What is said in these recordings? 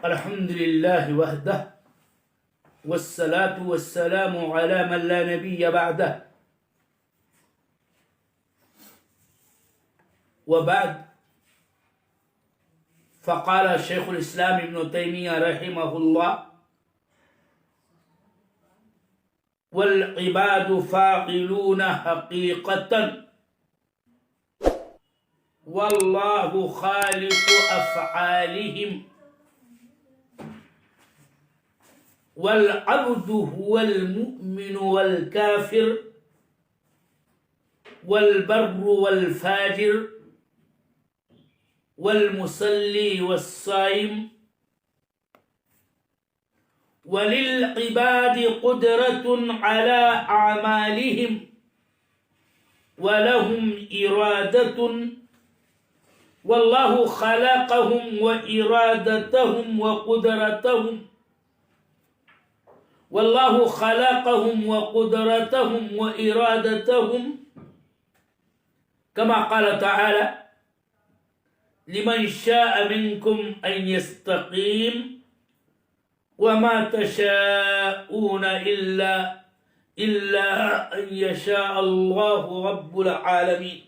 الحمد لله وحده والصلاة والسلام على من لا نبي بعده وبعد. فقال شيخ الإسلام ابن تيمية رحمه الله: والعباد فاعلون حقيقة والله خالق أفعالهم، والعبد هو المؤمن والكافر والبر والفاجر والمصلي والصائم، وللعباد قدرة على أعمالهم ولهم إرادة، والله خلقهم وإرادتهم وقدرتهم، والله خلقهم وقدرتهم وإرادتهم، كما قال تعالى: لمن شاء منكم أن يستقيم وما تشاءون إلا أن يشاء الله رب العالمين.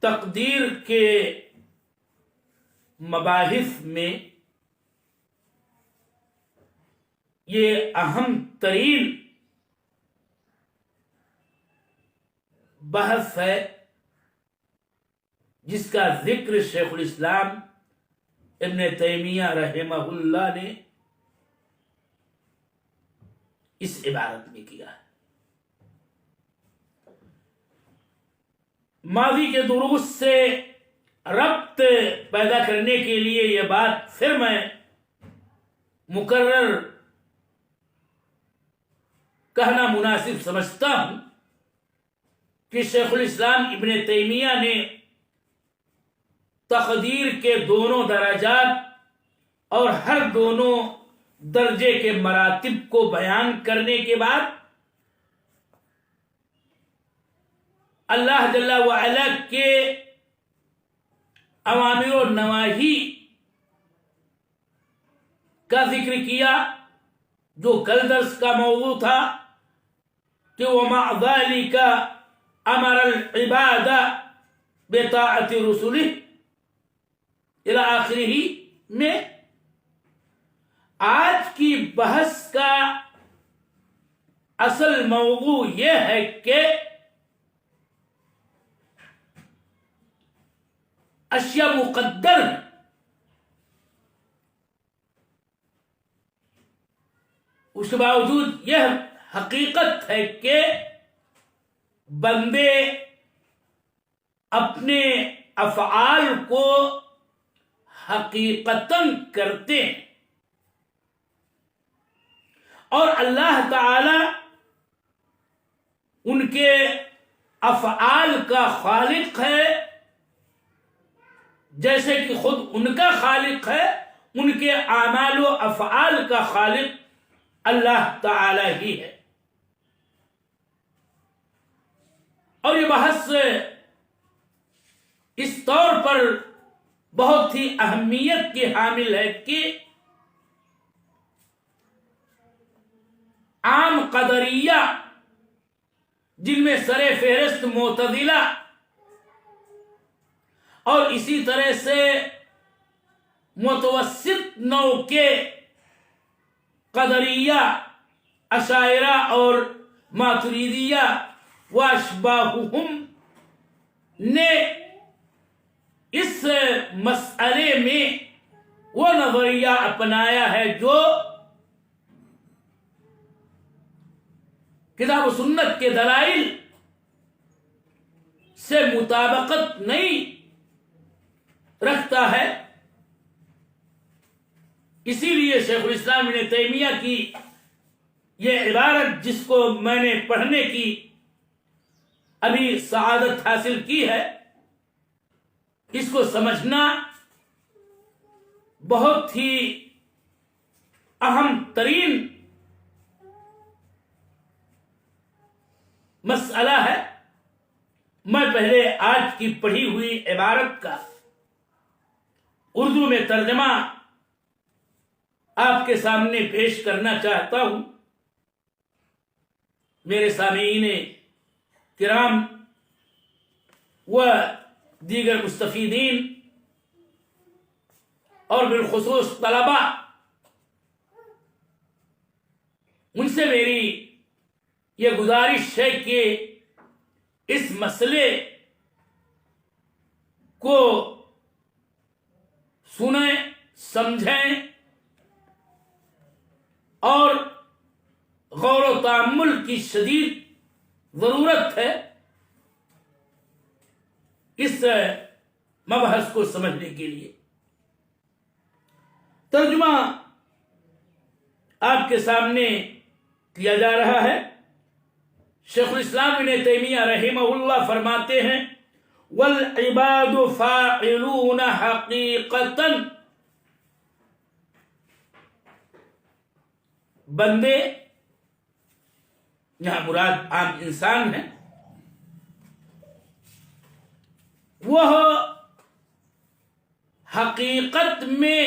تقدیر کے مباحث میں یہ اہم ترین بحث ہے جس کا ذکر شیخ الاسلام ابن تیمیہ رحمہ اللہ نے اس عبارت میں کیا ہے. ماضی کے دروس سے ربط پیدا کرنے کے لیے یہ بات پھر میں مکرر کہنا مناسب سمجھتا ہوں کہ شیخ الاسلام ابن تیمیہ نے تقدیر کے دونوں درجات اور ہر دونوں درجے کے مراتب کو بیان کرنے کے بعد اللہ جل وعلا کے اوامر و نواہی کا ذکر کیا، جو کل درس کا موضوع تھا کہ وَمَعَ ذَلِكَ أَمَرَ الْعِبَادَ بِطَاعَةِ رُسُلِهِ الی آخرہ میں. آج کی بحث کا اصل موضوع یہ ہے کہ اشیاء مقدر ہیں، اس کے باوجود یہ حقیقت ہے کہ بندے اپنے افعال کو حقیقتاً کرتے ہیں، اور اللہ تعالی ان کے افعال کا خالق ہے، جیسے کہ خود ان کا خالق ہے. ان کے اعمال و افعال کا خالق اللہ تعالی ہی ہے. اور یہ بحث اس طور پر بہت ہی اہمیت کی حامل ہے کہ عام قدریہ جن میں سر فہرست معتزلہ اور اسی طرح سے متوسط نوع کے قدریہ، اشاعرہ اور ماتریدیہ و اشباہہم نے اس مسئلے میں وہ نظریہ اپنایا ہے جو کتاب و سنت کے دلائل سے مطابقت نہیں رکھتا ہے. اسی لیے شیخ الاسلام ابن تیمیہ کی یہ عبارت جس کو میں نے پڑھنے کی ابھی سعادت حاصل کی ہے، اس کو سمجھنا بہت ہی اہم ترین مسئلہ ہے. میں پہلے آج کی پڑھی ہوئی عبارت کا اردو میں ترجمہ آپ کے سامنے پیش کرنا چاہتا ہوں۔ میرے سامعین کرام و دیگر مستفیدین اور بالخصوص طلباء، ان سے میری یہ گزارش ہے کہ اس مسئلے کو سنیں، سمجھیں اور غور و تأمل کی شدید ضرورت ہے اس مبحث کو سمجھنے کے لیے۔ ترجمہ آپ کے سامنے کیا جا رہا ہے۔ شیخ الاسلام ابن تیمیہ رحمہ اللہ فرماتے ہیں والعباد فاعلون حقیقتا، بندے یہاں مراد عام انسان ہے، وہ حقیقت میں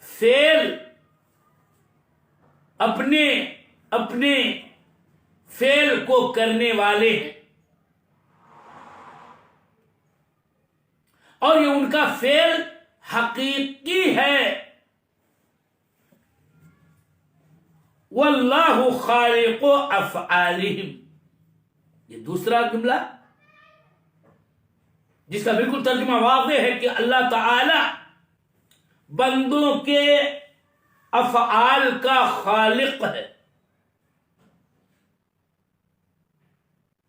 فعل اپنے فعل کو کرنے والے ہیں، اور یہ ان کا فعل حقیقی ہے۔ واللہ خالق افعالہم، یہ دوسرا جملہ جس کا بالکل ترجمہ واضح ہے کہ اللہ تعالی بندوں کے افعال کا خالق ہے۔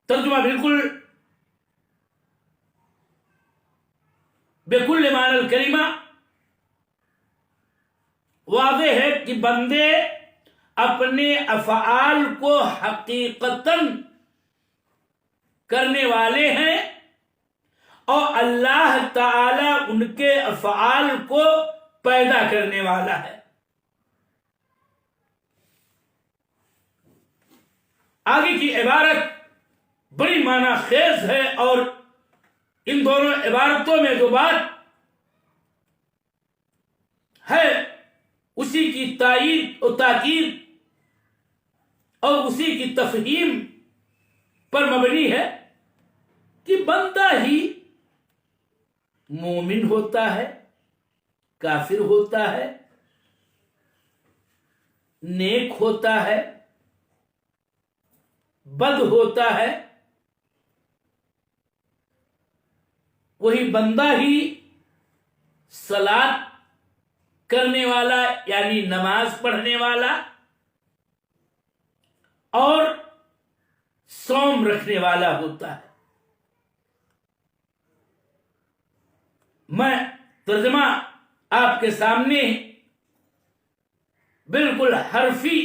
ترجمہ بالکل بكل معنی الکلمہ واضح ہے کہ بندے اپنے افعال کو حقیقتاً کرنے والے ہیں، اور اللہ تعالی ان کے افعال کو پیدا کرنے والا ہے۔ آگے کی عبارت بڑی معنی خیز ہے، اور ان دونوں عبارتوں میں جو بات ہے اسی کی تائید و تاکید اور اسی کی تفہیم پر مبنی ہے کہ بندہ ہی مومن ہوتا ہے، کافر ہوتا ہے، نیک ہوتا ہے، بد ہوتا ہے۔ وہی بندہ ہی صلاۃ کرنے والا یعنی نماز پڑھنے والا اور صوم رکھنے والا ہوتا ہے۔ میں ترجمہ آپ کے سامنے بالکل حرفی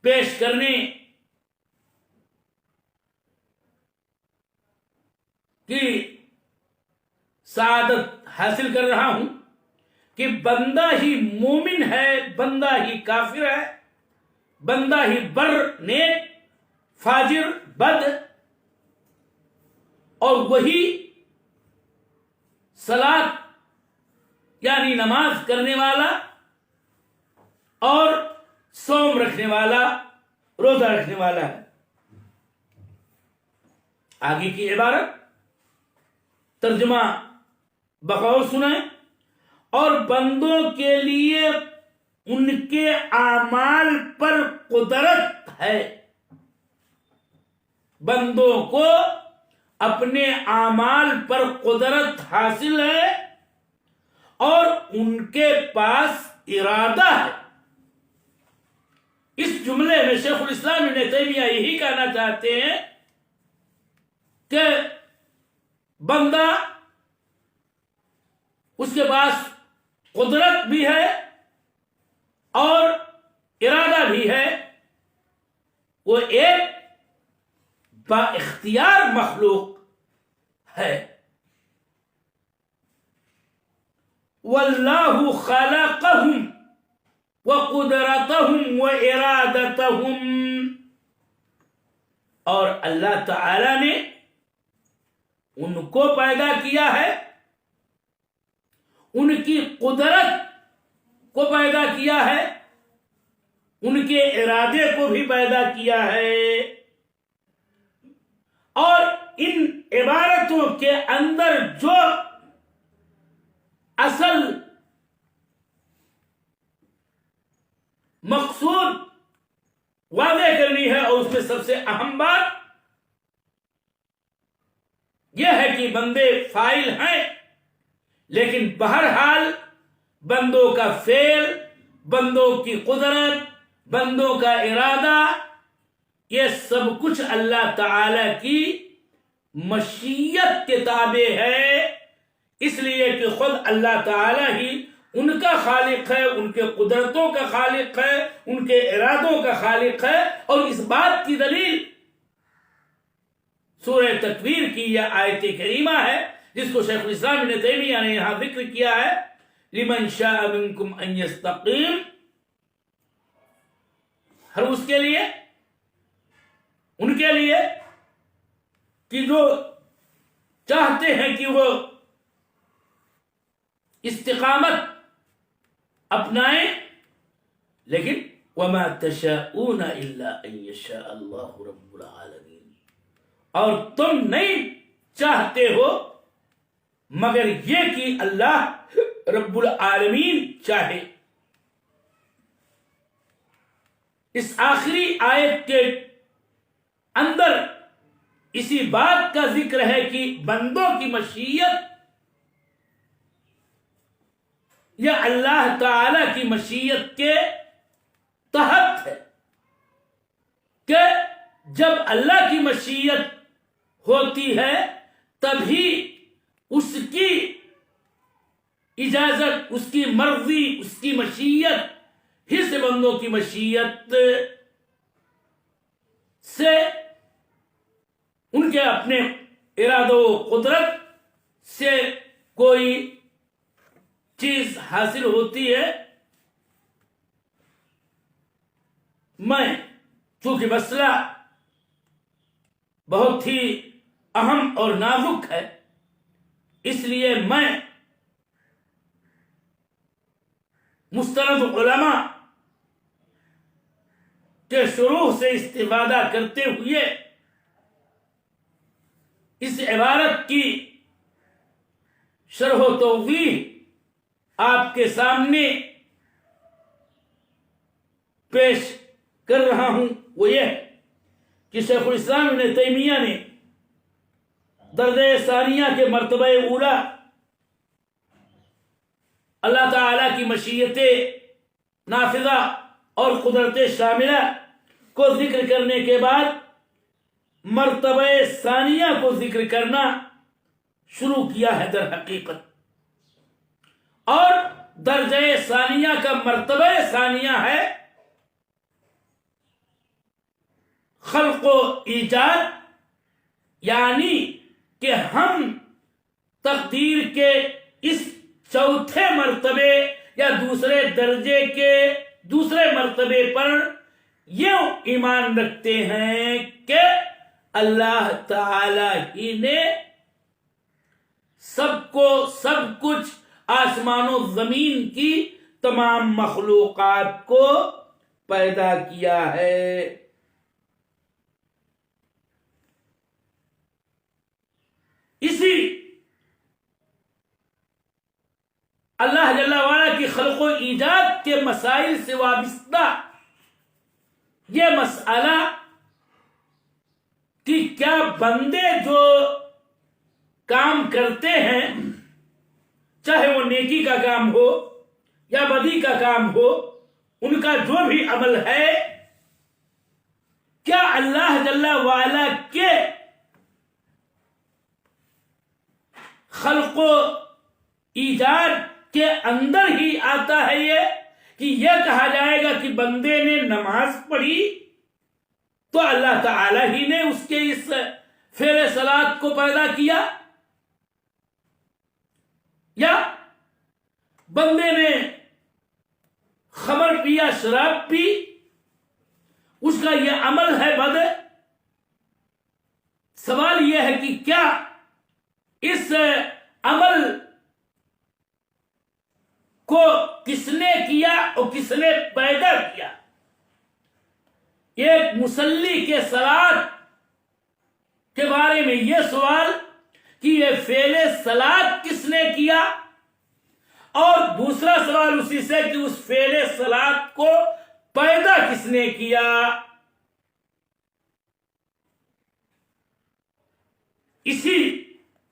پیش کرنے کی سعادت حاصل کر رہا ہوں کہ بندہ ہی مومن ہے، بندہ ہی کافر ہے، بندہ ہی بر نیک، فاجر بد، اور وہی صلاۃ یعنی نماز کرنے والا اور صوم رکھنے والا، روزہ رکھنے والا ہے۔ آگے کی عبارت ترجمہ بغور سنیں، اور بندوں کے لیے ان کے اعمال پر قدرت ہے، بندوں کو اپنے اعمال پر قدرت حاصل ہے اور ان کے پاس ارادہ ہے۔ اس جملے میں شیخ الاسلام ابن تیمیہ یہی کہنا چاہتے ہیں کہ بندہ اس کے پاس قدرت بھی ہے اور ارادہ بھی ہے، وہ ایک با اختیار مخلوق ہے۔ واللہ خلقہم وقدرتہم وارادتہم، اور اللہ تعالی نے ان کو پیدا کیا ہے، ان کی قدرت کو پیدا کیا ہے، ان کے ارادے کو بھی پیدا کیا ہے، اور ان عبارتوں کے اندر جو اصل مقصود واضح کرنی ہے، اور اس میں سب سے اہم بات یہ ہے کہ بندے فاعل ہیں، لیکن بہرحال بندوں کا فعل، بندوں کی قدرت، بندوں کا ارادہ، یہ سب کچھ اللہ تعالی کی مشیت کے تابع ہے، اس لیے کہ خود اللہ تعالی ہی ان کا خالق ہے، ان کے قدرتوں کا خالق ہے، ان کے ارادوں کا خالق ہے۔ اور اس بات کی دلیل سورہ تکویر کی یہ آیت کریمہ ہے، جس کو شیخ الاسلام ابن تیمیہ نے یہاں ذکر کیا ہے، لمن شاء منکم ان یستقیم، ہر اس کے لیے، ان کے لیے کہ جو چاہتے ہیں کہ وہ استقامت اپنائیں، لیکن وما تشاءون الا ان یشاء اللہ رب العالمین، اور تم نہیں چاہتے ہو مگر یہ کہ اللہ رب العالمین چاہے۔ اس آخری آیت کے اندر اسی بات کا ذکر ہے کہ بندوں کی مشیت یا اللہ تعالی کی مشیت کے تحت ہے، کہ جب اللہ کی مشیت ہوتی ہے تبھی اس کی اجازت، اس کی مرضی، اس کی مشیت ہی سے بندوں کی مشیت سے ان کے اپنے ارادہ و قدرت سے کوئی چیز حاصل ہوتی ہے۔ میں چونکہ مسئلہ بہت ہی اہم اور نازک ہے، اس لیے میں مستند علماء کے شروع سے استفادہ کرتے ہوئے اس عبارت کی شرح و توضیح آپ کے سامنے پیش کر رہا ہوں۔ وہ یہ کہ شیخ الاسلام ابن تیمیہ نے درجہ ثانیہ کے مرتبہ اولا اللہ تعالی کی مشیت نافذہ اور قدرت شاملہ کو ذکر کرنے کے بعد مرتبہ ثانیہ کو ذکر کرنا شروع کیا ہے در حقیقت، اور درجہ ثانیہ کا مرتبہ ثانیہ ہے خلق و ایجاد، یعنی کہ ہم تقدیر کے اس چوتھے مرتبے یا دوسرے درجے کے دوسرے مرتبے پر یہ ایمان رکھتے ہیں کہ اللہ تعالی ہی نے سب کو، سب کچھ، آسمان و زمین کی تمام مخلوقات کو پیدا کیا ہے۔ اسی اللہ جل وعلا کی خلق و ایجاد کے مسائل سے وابستہ یہ مسئلہ کہ کیا بندے جو کام کرتے ہیں، چاہے وہ نیکی کا کام ہو یا بدی کا کام ہو، ان کا جو بھی عمل ہے، کیا اللہ جل وعلا کے خلق و ایجاد کے اندر ہی آتا ہے یہ کہ یہ کہا جائے گا کہ بندے نے نماز پڑھی تو اللہ تعالی ہی نے اس کے اس فعل صلاۃ کو پیدا کیا، یا بندے نے خمر پیا، شراب پی، اس کا یہ عمل ہے بد، سوال یہ ہے کہ کیا اس عمل کو کس نے کیا اور کس نے پیدا کیا؟ ایک مصلی کے صلاۃ کے بارے میں یہ سوال کہ یہ فعل صلاۃ کس نے کیا، اور دوسرا سوال اسی سے کہ اس فعل صلاۃ کو پیدا کس نے کیا۔ اسی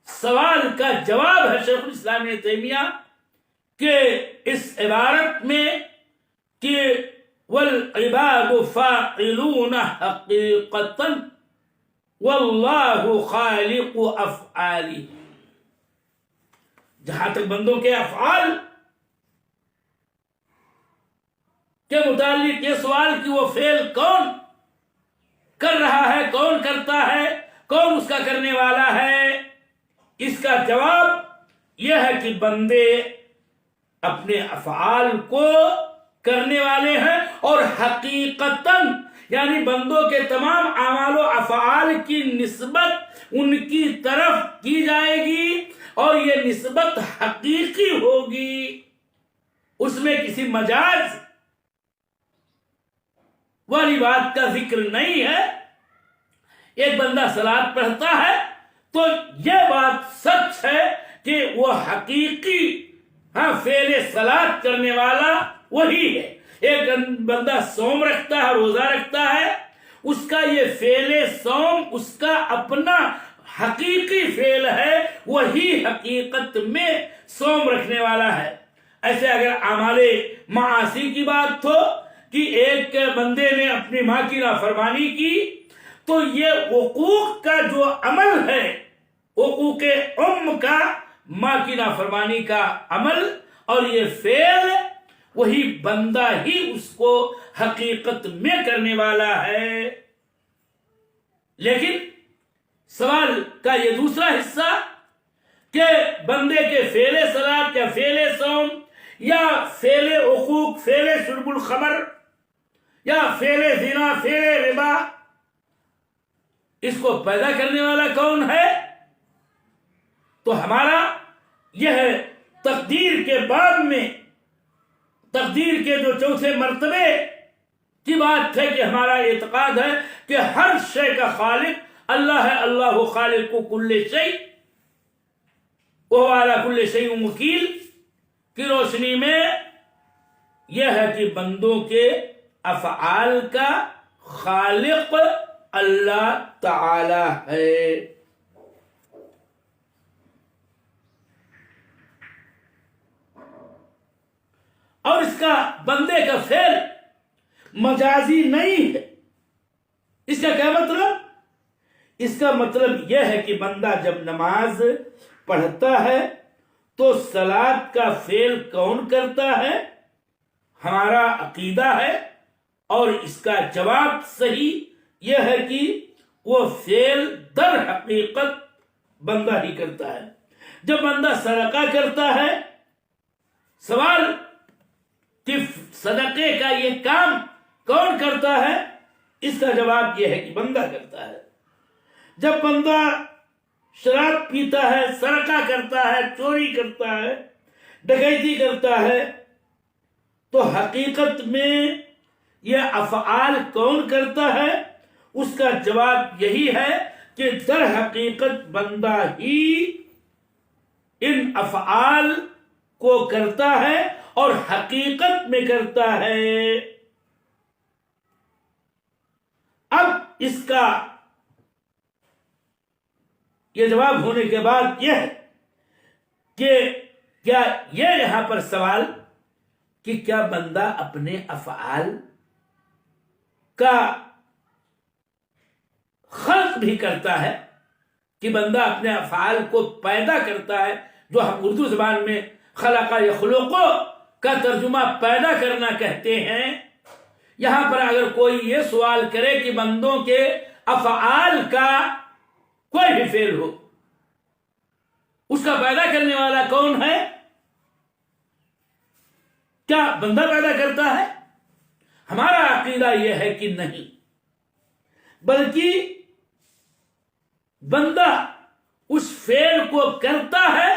سوال کا جواب ہے شیخ الاسلام ابن تیمیہ کہ اس عبارت میں کہ والعباد فاعلون حقیقتا واللہ خالق افعالی، جہاں تک بندوں کے افعال کے متعلق یہ سوال کہ وہ فعل کون کر رہا ہے، کون کرتا ہے، کون اس کا کرنے والا ہے، اس کا جواب یہ ہے کہ بندے اپنے افعال کو کرنے والے ہیں، اور حقیقتاً یعنی بندوں کے تمام اعمال و افعال کی نسبت ان کی طرف کی جائے گی، اور یہ نسبت حقیقی ہوگی، اس میں کسی مجاز والی بات کا ذکر نہیں ہے۔ ایک بندہ صلاۃ پڑھتا ہے تو یہ بات سچ ہے کہ وہ حقیقی فعل صلاۃ کرنے والا وہی ہے۔ ایک بندہ صوم رکھتا ہے، روزہ رکھتا ہے، اس کا یہ فعل صوم اس کا اپنا حقیقی فعل ہے، وہی حقیقت میں صوم رکھنے والا ہے۔ ایسے اگر اعمال معاصی کی بات ہو کہ ایک بندے نے اپنی ماں کی نافرمانی کی، تو یہ حقوق کا جو عمل ہے، حقوق کا ماں کی نافرمانی کا عمل اور یہ فعل، وہی بندہ ہی اس کو حقیقت میں کرنے والا ہے۔ لیکن سوال کا یہ دوسرا حصہ کہ بندے کے فعل صلاۃ یا فعل صوم یا فعل حقوق، فعل شرب الخمر یا فعل زنا، فعل ربا، اس کو پیدا کرنے والا کون ہے؟ تو ہمارا یہ ہے تقدیر کے بعد میں، تقدیر کے جو چوتھے مرتبے کی بات ہے کہ ہمارا اعتقاد ہے کہ ہر شے کا خالق اللہ ہے، اللہ خالق کل شیء وهو علی کل شیء وکیل کی روشنی میں یہ ہے کہ بندوں کے افعال کا خالق اللہ تعالی ہے۔ اور اس کا بندے کا فعل مجازی نہیں ہے۔ اس کا کیا مطلب؟ اس کا مطلب یہ ہے کہ بندہ جب نماز پڑھتا ہے تو صلاۃ کا فعل کون کرتا ہے؟ ہمارا عقیدہ ہے، اور اس کا جواب صحیح یہ ہے کہ وہ فعل در حقیقت بندہ ہی کرتا ہے۔ جب بندہ صدقہ کرتا ہے، سوال کہ صدقے کا یہ کام کون کرتا ہے؟ اس کا جواب یہ ہے کہ بندہ کرتا ہے۔ جب بندہ شراب پیتا ہے، سرقہ کرتا ہے، چوری کرتا ہے، ڈکیتی کرتا ہے، تو حقیقت میں یہ افعال کون کرتا ہے؟ اس کا جواب یہی ہے کہ در حقیقت بندہ ہی ان افعال کو کرتا ہے اور حقیقت میں کرتا ہے۔ اب اس کا یہ جواب ہونے کے بعد یہ ہے کہ کیا یہ یہاں پر سوال کہ کیا بندہ اپنے افعال کا خلق بھی کرتا ہے، کہ بندہ اپنے افعال کو پیدا کرتا ہے، جو ہم اردو زبان میں خلق یخلقو کا ترجمہ پیدا کرنا کہتے ہیں۔ یہاں پر اگر کوئی یہ سوال کرے کہ بندوں کے افعال کا کوئی بھی فعل ہو، اس کا پیدا کرنے والا کون ہے؟ کیا بندہ پیدا کرتا ہے؟ ہمارا عقیدہ یہ ہے کہ نہیں، بلکہ بندہ اس فعل کو کرتا ہے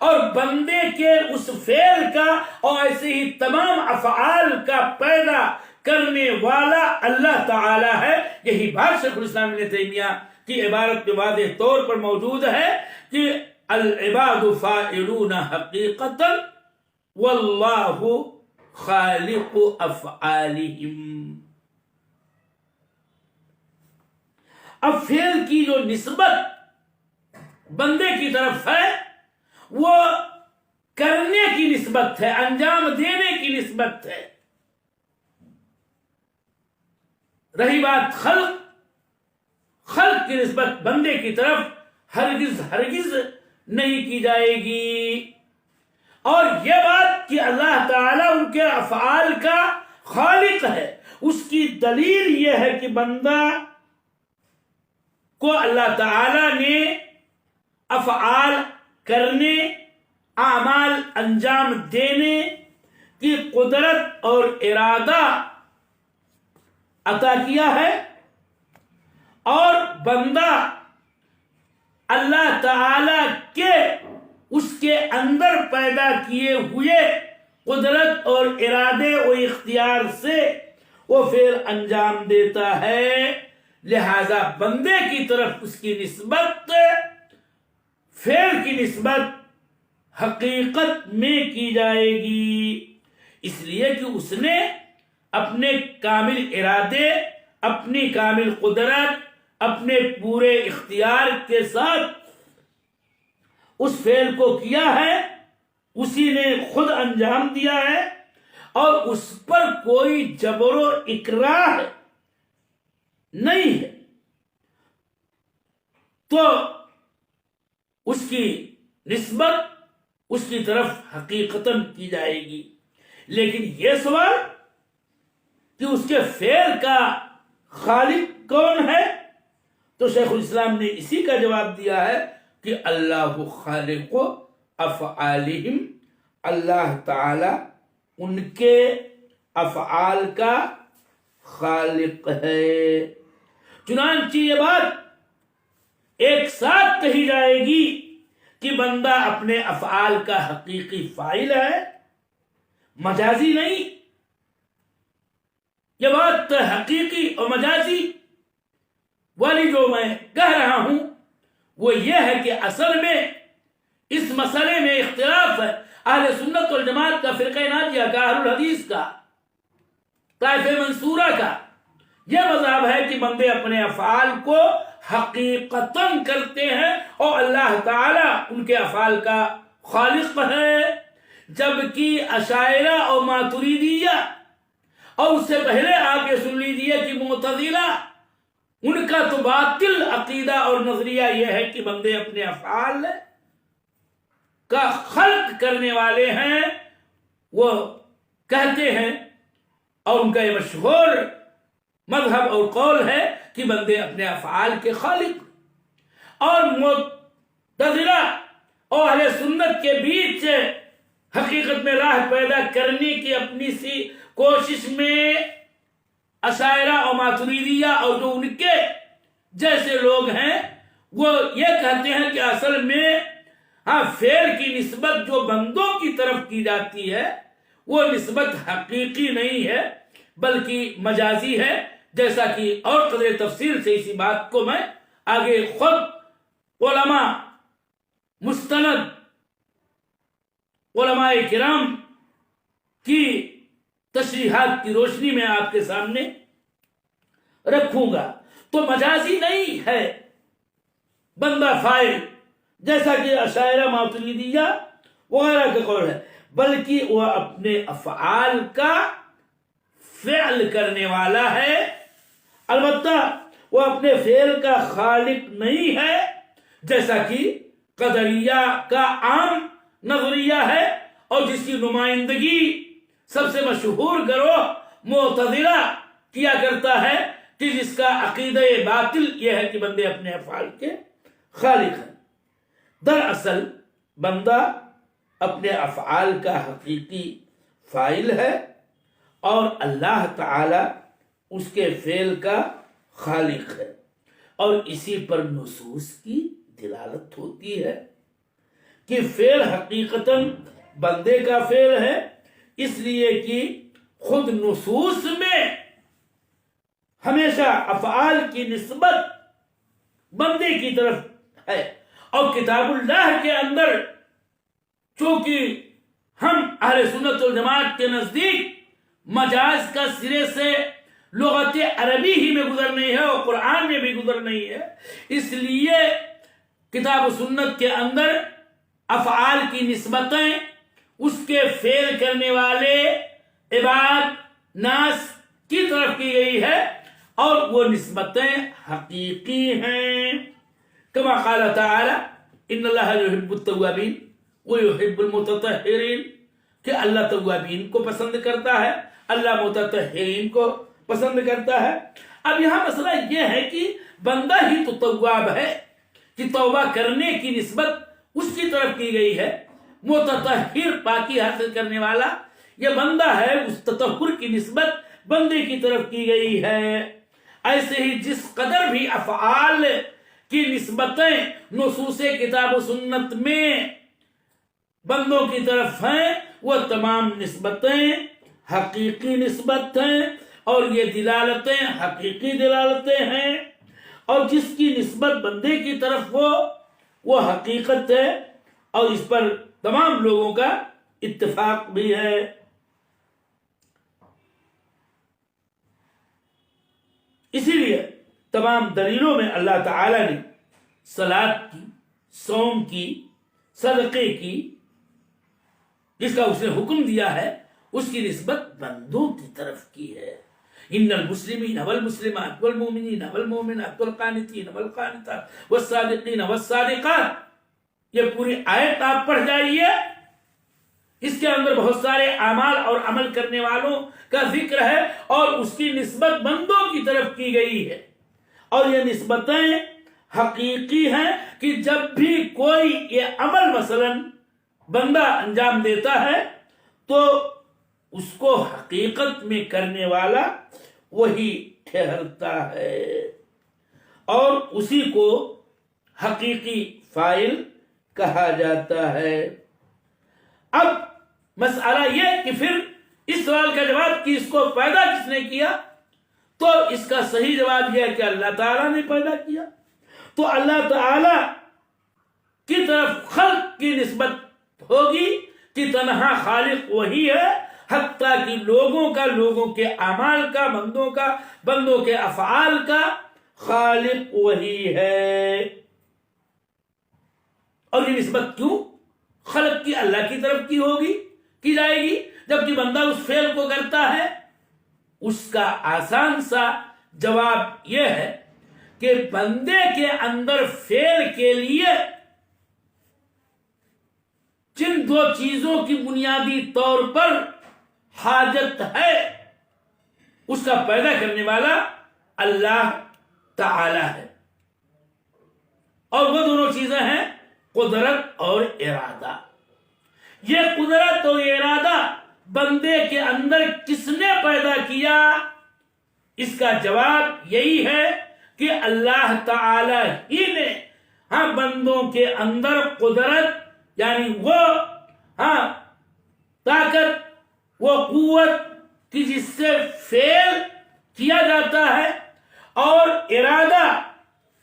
اور بندے کے اس فعل کا اور ایسے ہی تمام افعال کا پیدا کرنے والا اللہ تعالی ہے. یہی بات شیخ الاسلام ابن تیمیہ کی عبارت میں واضح طور پر موجود ہے کہ العباد فاعلون حقیقتا واللہ خالق افعالہم. اب فعل کی جو نسبت بندے کی طرف ہے وہ کرنے کی نسبت ہے، انجام دینے کی نسبت ہے. رہی بات خلق کی نسبت بندے کی طرف ہرگز نہیں کی جائے گی. اور یہ بات کہ اللہ تعالیٰ ان کے افعال کا خالق ہے، اس کی دلیل یہ ہے کہ بندہ کو اللہ تعالیٰ نے افعال کرنے، اعمال انجام دینے کی قدرت اور ارادہ عطا کیا ہے، اور بندہ اللہ تعالی کے اس کے اندر پیدا کیے ہوئے قدرت اور ارادے و اختیار سے وہ فعل انجام دیتا ہے. لہذا بندے کی طرف اس کی نسبت، فعل کی نسبت حقیقت میں کی جائے گی، اس لیے کہ اس نے اپنے کامل ارادے، اپنی کامل قدرت، اپنے پورے اختیار کے ساتھ اس فعل کو کیا ہے، اسی نے خود انجام دیا ہے، اور اس پر کوئی جبر و اکراہ نہیں ہے، تو اس کی نسبت اس کی طرف حقیقتاً کی جائے گی. لیکن یہ سوال کہ اس کے فعل کا خالق کون ہے، تو شیخ الاسلام نے اسی کا جواب دیا ہے کہ اللہ خالق افعالہم، اللہ تعالی ان کے افعال کا خالق ہے. چنانچہ یہ بات ایک ساتھ کہی جائے گی کہ بندہ اپنے افعال کا حقیقی فاعل ہے، مجازی نہیں. یہ بات حقیقی اور مجازی والی جو میں کہہ رہا ہوں وہ یہ ہے کہ اصل میں اس مسئلے میں اختلاف ہے اہل سنت والجماعت کا، فرقہ ناجیہ کا، اہل الحدیث کا، طائفہ منصورہ کا. یہ مذہب ہے کہ بندے اپنے افعال کو حقیقتاً کرتے ہیں اور اللہ تعالی ان کے افعال کا خالق ہے، جبکہ اشاعرہ اور ماتریدیہ اور اس سے پہلے آپ یہ سن لیجیے کہ معتزلہ، ان کا تو باطل عقیدہ اور نظریہ یہ ہے کہ بندے اپنے افعال کا خلق کرنے والے ہیں. وہ کہتے ہیں اور ان کا یہ مشہور مذہب اور قول ہے کہ بندے اپنے افعال کے خالق. اور معتزلہ اور اہل سنت کے بیچ حقیقت میں راہ پیدا کرنے کی اپنی سی کوشش میں اشاعرہ اور ماتریدیہ اور جو ان کے جیسے لوگ ہیں وہ یہ کہتے ہیں کہ اصل میں فعل کی نسبت جو بندوں کی طرف کی جاتی ہے وہ نسبت حقیقی نہیں ہے بلکہ مجازی ہے. جیسا کہ اور قدر تفصیل سے اسی بات کو میں آگے خود علماء مستند علماء کرام کی تشریحات کی روشنی میں آپ کے سامنے رکھوں گا. تو مجازی نہیں ہے بندہ فاعل جیسا کہ اشاعرہ ماتریدیہ وغیرہ کا قول ہے، بلکہ وہ اپنے افعال کا فعل کرنے والا ہے. البتہ وہ اپنے فعل کا خالق نہیں ہے جیسا کہ قدریہ کا عام نظریہ ہے، اور جس کی نمائندگی سب سے مشہور گروہ معتزلہ کیا کرتا ہے، کہ جس کا عقیدہ باطل یہ ہے کہ بندے اپنے افعال کے خالق ہیں. دراصل بندہ اپنے افعال کا حقیقی فاعل ہے اور اللہ تعالی اس کے فعل کا خالق ہے. اور اسی پر نصوص کی دلالت ہوتی ہے کہ فعل حقیقتاً بندے کا فعل ہے، اس لیے کہ خود نصوص میں ہمیشہ افعال کی نسبت بندے کی طرف ہے، اور کتاب اللہ کے اندر چونکہ ہم اہل سنت والجماعت کے نزدیک مجاز کا سرے سے لغت عربی ہی میں گزر نہیں ہے اور قرآن میں بھی گزر نہیں ہے، اس لیے کتاب و سنت کے اندر افعال کی نسبتیں اس کے فعل کرنے والے عباد ناس کی طرف کی گئی ہے، اور وہ نسبتیں حقیقی ہیں، کما قال تعالی ان اللہ یحب التوابین ویحب المتطہرین، کہ اللہ توابین کو پسند کرتا ہے، اللہ متطہرین کو پسند کرتا ہے۔ اب یہاں مسئلہ یہ ہے کہ بندہ ہی تو تواب ہے، کہ توبہ کرنے کی نسبت اس کی طرف کی گئی ہے، متطہر پاکی حاصل کرنے والا یہ بندہ ہے، اس تطہر کی نسبت بندے کی طرف کی گئی ہے۔ ایسے ہی جس قدر بھی افعال کی نسبتیں نصوص کتاب و سنت میں بندوں کی طرف ہیں، وہ تمام نسبتیں حقیقی نسبت ہیں، اور یہ دلالتیں حقیقی دلالتیں ہیں، اور جس کی نسبت بندے کی طرف ہو وہ حقیقت ہے، اور اس پر تمام لوگوں کا اتفاق بھی ہے۔ اسی لیے تمام دلیلوں میں اللہ تعالی نے صلاۃ کی، صوم کی، صدقے کی، جس کا اس نے حکم دیا ہے، اس کی نسبت بندوں کی طرف کی ہے۔ ان المسلمین والمسلمات والمؤمنین والمؤمنات والقانتین والقانتات والصادقین والصادقات، یہ پوری آیت آپ پڑھ جائیے، اس کے اندر بہت سارے اعمال اور عمل کرنے والوں کا ذکر ہے، اور اس کی نسبت بندوں کی طرف کی گئی ہے، اور یہ نسبتیں حقیقی ہیں کہ جب بھی کوئی یہ عمل مثلا بندہ انجام دیتا ہے تو اس کو حقیقت میں کرنے والا وہی ٹھہرتا ہے، اور اسی کو حقیقی فاعل کہا جاتا ہے۔ اب مسئلہ یہ کہ پھر اس سوال کا جواب کہ اس کو پیدا کس نے کیا، تو اس کا صحیح جواب یہ ہے کہ اللہ تعالیٰ نے پیدا کیا۔ تو اللہ تعالیٰ کی طرف خلق کی نسبت ہوگی کہ تنہا خالق وہی ہے، حتیٰ کہ لوگوں کے اعمال کا، بندوں کے افعال کا خالق وہی ہے۔ اور یہ نسبت کیوں خلق کی اللہ کی طرف کی جائے گی، جبکہ بندہ اس فعل کو کرتا ہے؟ اس کا آسان سا جواب یہ ہے کہ بندے کے اندر فعل کے لیے جن دو چیزوں کی بنیادی طور پر حاجت ہے، اس کا پیدا کرنے والا اللہ تعالی ہے، اور وہ دونوں چیزیں ہیں قدرت اور ارادہ۔ یہ قدرت اور ارادہ بندے کے اندر کس نے پیدا کیا؟ اس کا جواب یہی ہے کہ اللہ تعالی ہی نے بندوں کے اندر قدرت، یعنی وہ طاقت، وہ قوت کہ جس سے فعل کیا جاتا ہے، اور ارادہ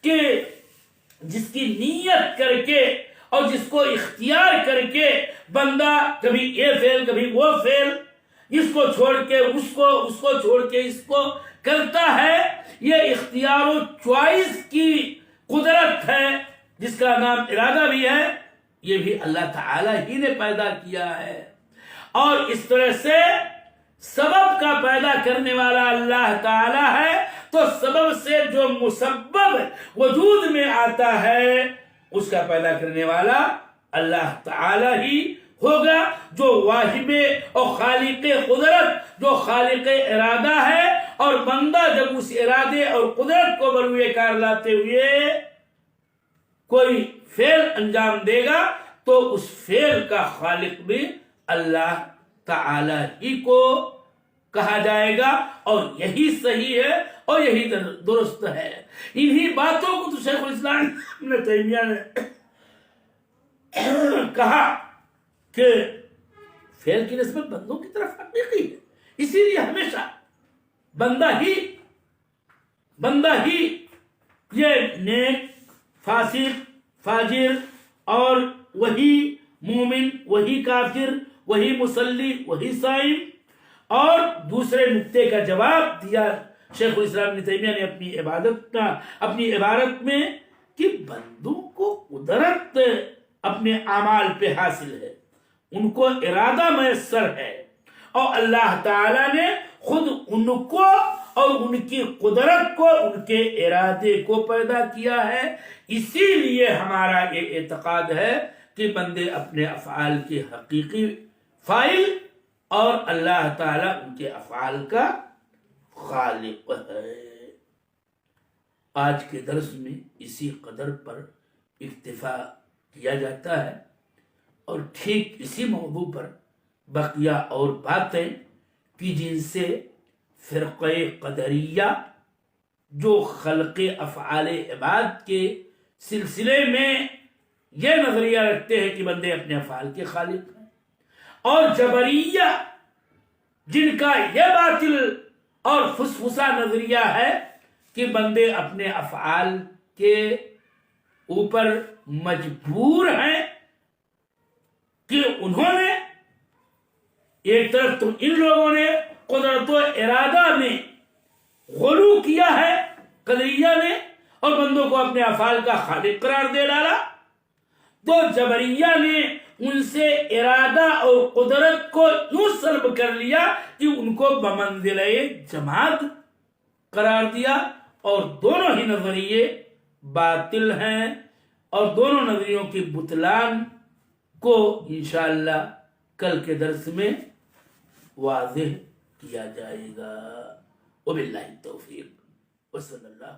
کہ جس کی نیت کر کے اور جس کو اختیار کر کے بندہ کبھی یہ فعل کبھی وہ فعل، اس کو چھوڑ کے اس کو چھوڑ کے اس کو کرتا ہے، یہ اختیار و چوائس کی قدرت ہے، جس کا نام ارادہ بھی ہے، یہ بھی اللہ تعالی ہی نے پیدا کیا ہے۔ اور اس طرح سے سبب کا پیدا کرنے والا اللہ تعالی ہے، تو سبب سے جو مسبب وجود میں آتا ہے اس کا پیدا کرنے والا اللہ تعالی ہی ہوگا، جو واہب اور خالق قدرت، جو خالق ارادہ ہے، اور بندہ جب اس ارادے اور قدرت کو بروئے کار لاتے ہوئے کوئی فعل انجام دے گا تو اس فعل کا خالق بھی اللہ تعالی ہی کو کہا جائے گا، اور یہی صحیح ہے اور یہی درست ہے۔ انہی باتوں کو تو شیخ الاسلام ابن تیمیہ نے کہا کہ فعل کی نسبت بندوں کی طرف حقیقی ہے، اسی لیے ہمیشہ بندہ ہی یہ نیک، فاسق، فاجر، اور وہی مومن، وہی کافر، وہی مصلی، وہی صائم۔ اور دوسرے نکتے کا جواب دیا شیخ الاسلام ابن تیمیہ نے اپنی عبارت میں کہ بندوں کو قدرت اپنے اعمال پہ حاصل ہے، ان کو ارادہ میسر ہے، اور اللہ تعالی نے خود ان کو اور ان کی قدرت کو، ان کے ارادے کو پیدا کیا ہے۔ اسی لیے ہمارا یہ اعتقاد ہے کہ بندے اپنے افعال کے حقیقی فاعل اور اللہ تعالی ان کے افعال کا خالق ہے۔ آج کے درس میں اسی قدر پر اکتفا کیا جاتا ہے، اور ٹھیک اسی موضوع پر بقیہ اور باتیں کہ جن سے فرقہ قدریہ جو خلق افعال عباد کے سلسلے میں یہ نظریہ رکھتے ہیں کہ بندے اپنے افعال کے خالق ہیں، اور جبریہ جن کا یہ باطل اور فسفسا نظریہ ہے کہ بندے اپنے افعال کے اوپر مجبور ہیں، کہ انہوں نے ایک طرف تو ان لوگوں نے قدرت و ارادہ میں غلو کیا ہے قدریہ نے، اور بندوں کو اپنے افعال کا خالق قرار دے ڈالا، تو جبریہ نے ان سے ارادہ اور قدرت کو یوں سلب کر لیا کہ ان کو بمنزلہ جماد قرار دیا، اور دونوں ہی نظریے باطل ہیں، اور دونوں نظریوں کی بطلان کو انشاءاللہ کل کے درس میں واضح کیا جائے گا۔ وباللہ التوفیق، وصلی اللہ